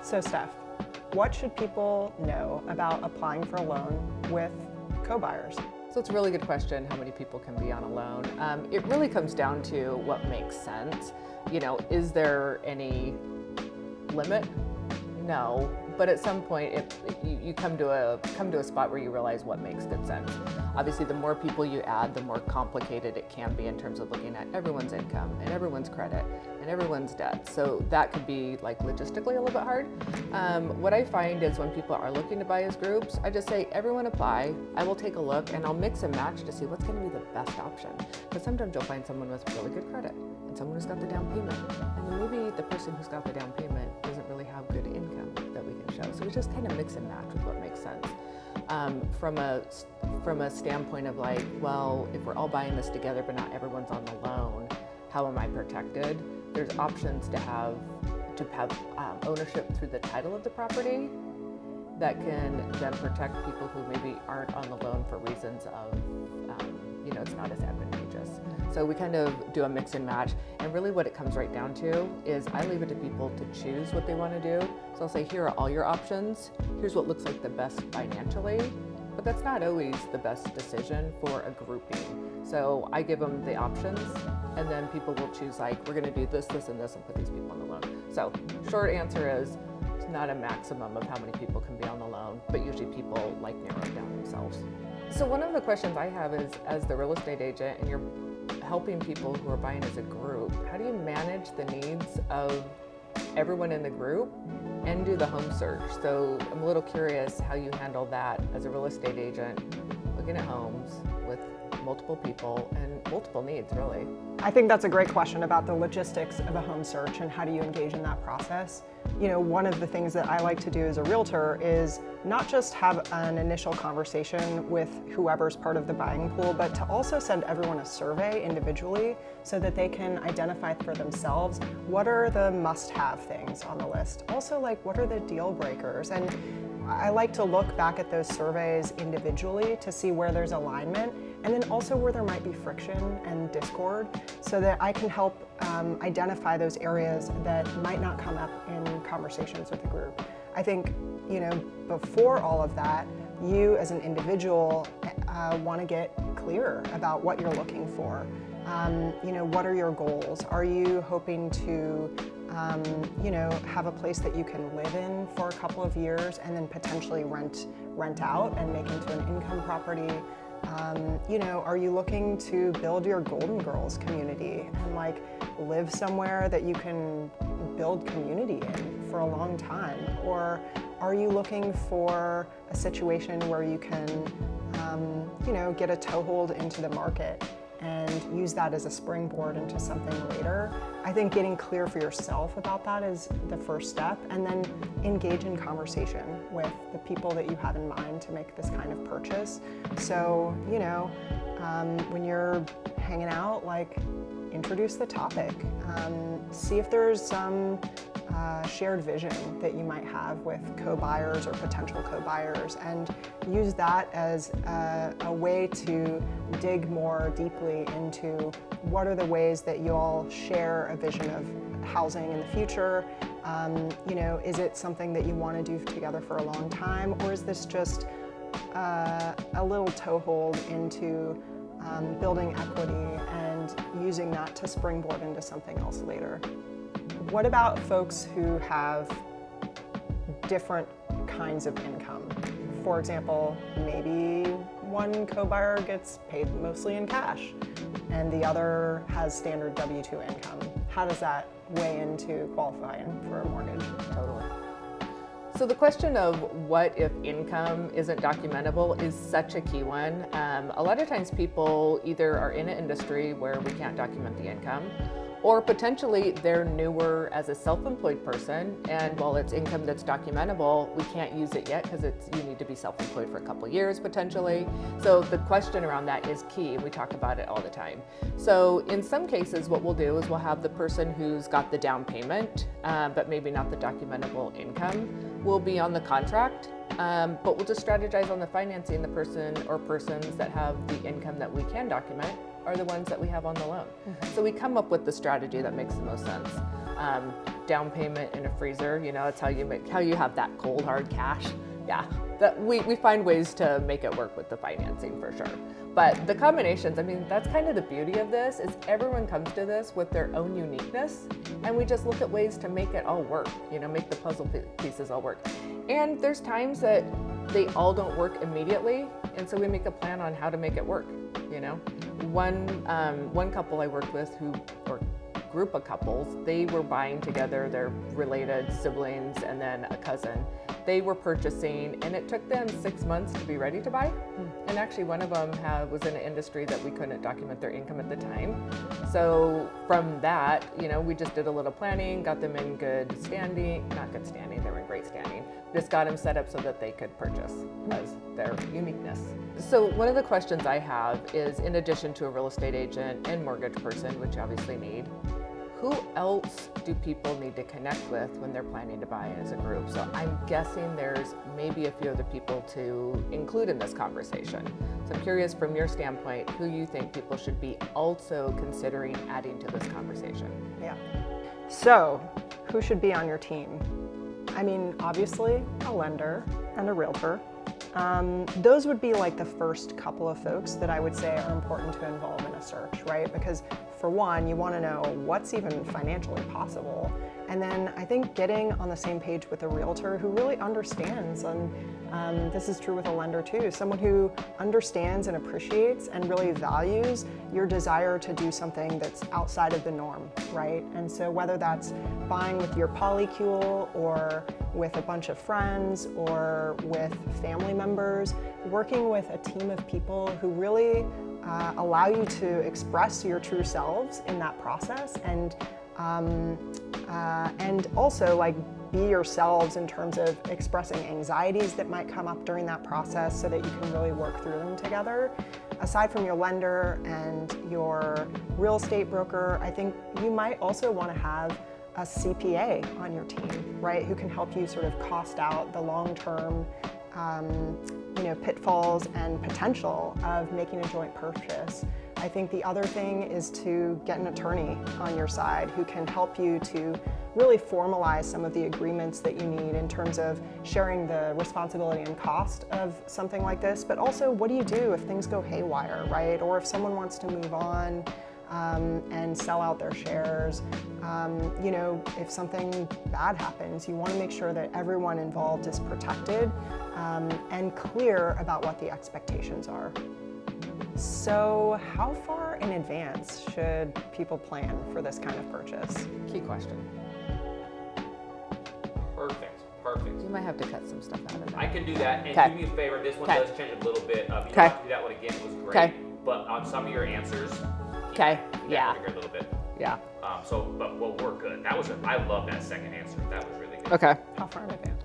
So Steph, what should people know about applying for a loan with co-buyers? So it's a really good question, how many people can be on a loan? It really comes down to what makes sense. Is there any limit? No, but at some point you come to a spot where you realize what makes good sense. Obviously, the more people you add, the more complicated it can be in terms of looking at everyone's income and everyone's credit and everyone's debt. So that could be logistically a little bit hard. What I find is when people are looking to buy as groups, I just say, everyone apply. I will take a look and I'll mix and match to see what's going to be the best option. Because sometimes you'll find someone with really good credit and someone who's got the down payment. And then maybe the person who's got the down payment doesn't really have good income that we can show. So we just kind of mix and match with what makes sense. From a standpoint of well, if we're all buying this together but not everyone's on the loan, how am I protected? There's options to have ownership through the title of the property that can then protect people who maybe aren't on the loan for reasons of, it's not as advantageous. So we kind of do a mix and match, and really what it comes right down to is I leave it to people to choose what they want to do. So I'll say, here are all your options. Here's what looks like the best financially, but that's not always the best decision for a grouping. So I give them the options, and then people will choose we're going to do this, this, and this, and put these people on the loan. So short answer is it's not a maximum of how many people can be on the loan, but usually people narrow it down themselves. So one of the questions I have is, as the real estate agent, and you're helping people who are buying as a group, how do you manage the needs of everyone in the group and do the home search? So I'm a little curious how you handle that as a real estate agent, looking at homes with multiple people and multiple needs, really. I think that's a great question about the logistics of a home search and how do you engage in that process. One of the things that I like to do as a realtor is not just have an initial conversation with whoever's part of the buying pool, but to also send everyone a survey individually so that they can identify for themselves what are the must-have things on the list. Also, what are the deal breakers? And I like to look back at those surveys individually to see where there's alignment, and then also where there might be friction and discord, so that I can help identify those areas that might not come up in conversations with the group. I think, before all of that, you as an individual want to get clear about what you're looking for. What are your goals? Are you hoping to have a place that you can live in for a couple of years and then potentially rent out and make into an income property? Are you looking to build your Golden Girls community and live somewhere that you can build community in for a long time? Or are you looking for a situation where you can, get a toehold into the market and use that as a springboard into something later? I think getting clear for yourself about that is the first step, and then engage in conversation with the people that you have in mind to make this kind of purchase. So, when you're hanging out, introduce the topic. See if there's some shared vision that you might have with co-buyers or potential co-buyers, and use that as a way to dig more deeply into what are the ways that you all share a vision of housing in the future. Is it something that you want to do together for a long time, or is this just a little toehold into building equity and using that to springboard into something else later? What about folks who have different kinds of income? For example, maybe one co-buyer gets paid mostly in cash and the other has standard W-2 income. How does that weigh into qualifying for a mortgage? Totally. So the question of what if income isn't documentable is such a key one. A lot of times people either are in an industry where we can't document the income, or potentially they're newer as a self-employed person, and while it's income that's documentable, we can't use it yet because you need to be self-employed for a couple of years potentially. So the question around that is key, and we talk about it all the time. So in some cases, what we'll do is we'll have the person who's got the down payment, but maybe not the documentable income, will be on the contract, but we'll just strategize on the financing. The person or persons that have the income that we can document are the ones that we have on the loan. So we come up with the strategy that makes the most sense. down payment in a freezer. That's how you have that cold hard cash. Yeah, that we find ways to make it work with the financing for sure. But the combinations, that's kind of the beauty of this, is everyone comes to this with their own uniqueness, and we just look at ways to make it all work, make the puzzle pieces all work. And there's times that they all don't work immediately, and so we make a plan on how to make it work, One couple I worked with or group of couples, they were buying together, they're related siblings and then a cousin. They were purchasing, and it took them 6 months to be ready to buy. And actually one of them was in an industry that we couldn't document their income at the time. So from that, we just did a little planning, got them in good standing, not good standing, they were in great standing. Just got them set up so that they could purchase as their uniqueness. So one of the questions I have is, in addition to a real estate agent and mortgage person, which you obviously need, who else do people need to connect with when they're planning to buy as a group? So I'm guessing there's maybe a few other people to include in this conversation. So I'm curious, from your standpoint, who you think people should be also considering adding to this conversation. Yeah. So who should be on your team? Obviously a lender and a realtor. Those would be like the first couple of folks that I would say are important to involve in a search, right? Because for one, you want to know what's even financially possible. And then I think getting on the same page with a realtor who really understands, and this is true with a lender too, someone who understands and appreciates and really values your desire to do something that's outside of the norm, right? And so whether that's buying with your polycule or with a bunch of friends or with family members, working with a team of people who really allow you to express your true selves in that process, and also be yourselves in terms of expressing anxieties that might come up during that process so that you can really work through them together. Aside from your lender and your real estate broker, I think you might also want to have a CPA on your team, right, who can help you sort of cost out the long-term pitfalls and potential of making a joint purchase. I think the other thing is to get an attorney on your side who can help you to really formalize some of the agreements that you need in terms of sharing the responsibility and cost of something like this, but also what do you do if things go haywire, right? Or if someone wants to move on and sell out their shares. If something bad happens, you want to make sure that everyone involved is protected and clear about what the expectations are. So how far in advance should people plan for this kind of purchase? Key question. Perfect. You might have to cut some stuff out of that. I can do that, and do me a favor, this one does change a little bit. You don't have to do that one again, it was great. But on some of your answers, yeah. a little bit. Yeah. But we're good. I love that second answer. That was really good. Okay. How far in advance?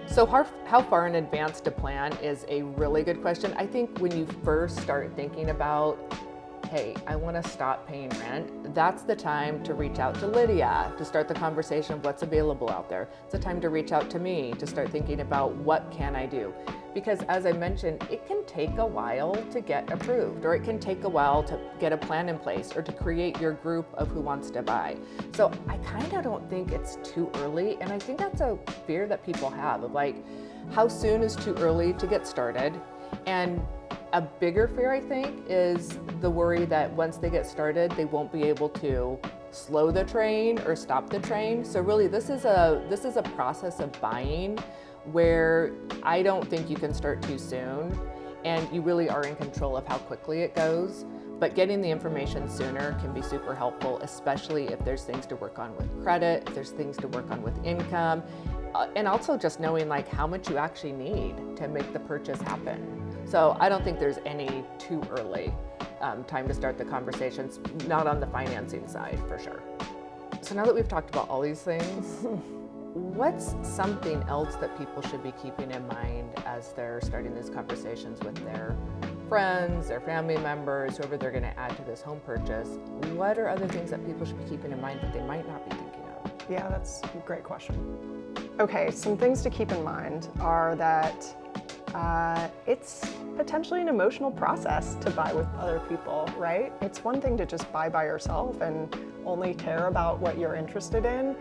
So how far in advance to plan is a really good question. I think when you first start thinking about, hey, I want to stop paying rent, that's the time to reach out to Lydia to start the conversation of what's available out there. It's a time to reach out to me to start thinking about what can I do. Because as I mentioned, it can take a while to get approved, or it can take a while to get a plan in place, or to create your group of who wants to buy. So I kind of don't think it's too early, and I think that's a fear that people have of how soon is too early to get started. And a bigger fear, I think, is the worry that once they get started, they won't be able to slow the train or stop the train. So really, this is a process of buying where I don't think you can start too soon, and you really are in control of how quickly it goes. But getting the information sooner can be super helpful, especially if there's things to work on with credit, if there's things to work on with income, and also just knowing how much you actually need to make the purchase happen. So I don't think there's any too early time to start the conversations, not on the financing side for sure. So now that we've talked about all these things, what's something else that people should be keeping in mind as they're starting these conversations with their friends, their family members, whoever they're going to add to this home purchase? What are other things that people should be keeping in mind that they might not be thinking of? Yeah, that's a great question. Okay, some things to keep in mind are that it's potentially an emotional process to buy with other people, right? It's one thing to just buy by yourself and only care about what you're interested in,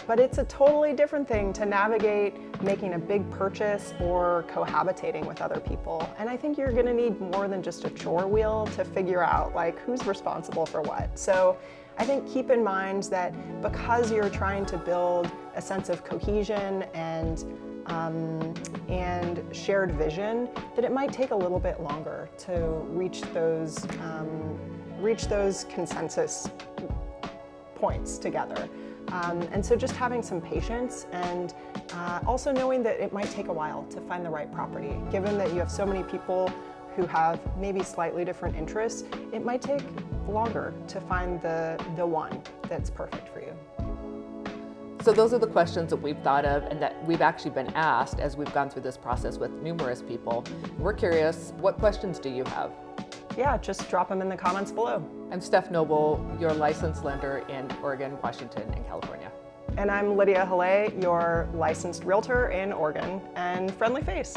but it's a totally different thing to navigate making a big purchase or cohabitating with other people. And I think you're gonna need more than just a chore wheel to figure out like who's responsible for what. So I think keep in mind that because you're trying to build a sense of cohesion and shared vision, that it might take a little bit longer to reach those consensus points together. And so just having some patience and also knowing that it might take a while to find the right property. Given that you have so many people who have maybe slightly different interests, it might take longer to find the one that's perfect for you. So those are the questions that we've thought of and that we've actually been asked as we've gone through this process with numerous people. We're curious, what questions do you have? Yeah, just drop them in the comments below. I'm Steph Noble, your licensed lender in Oregon, Washington, and California. And I'm Lydia Halle, your licensed realtor in Oregon and friendly face.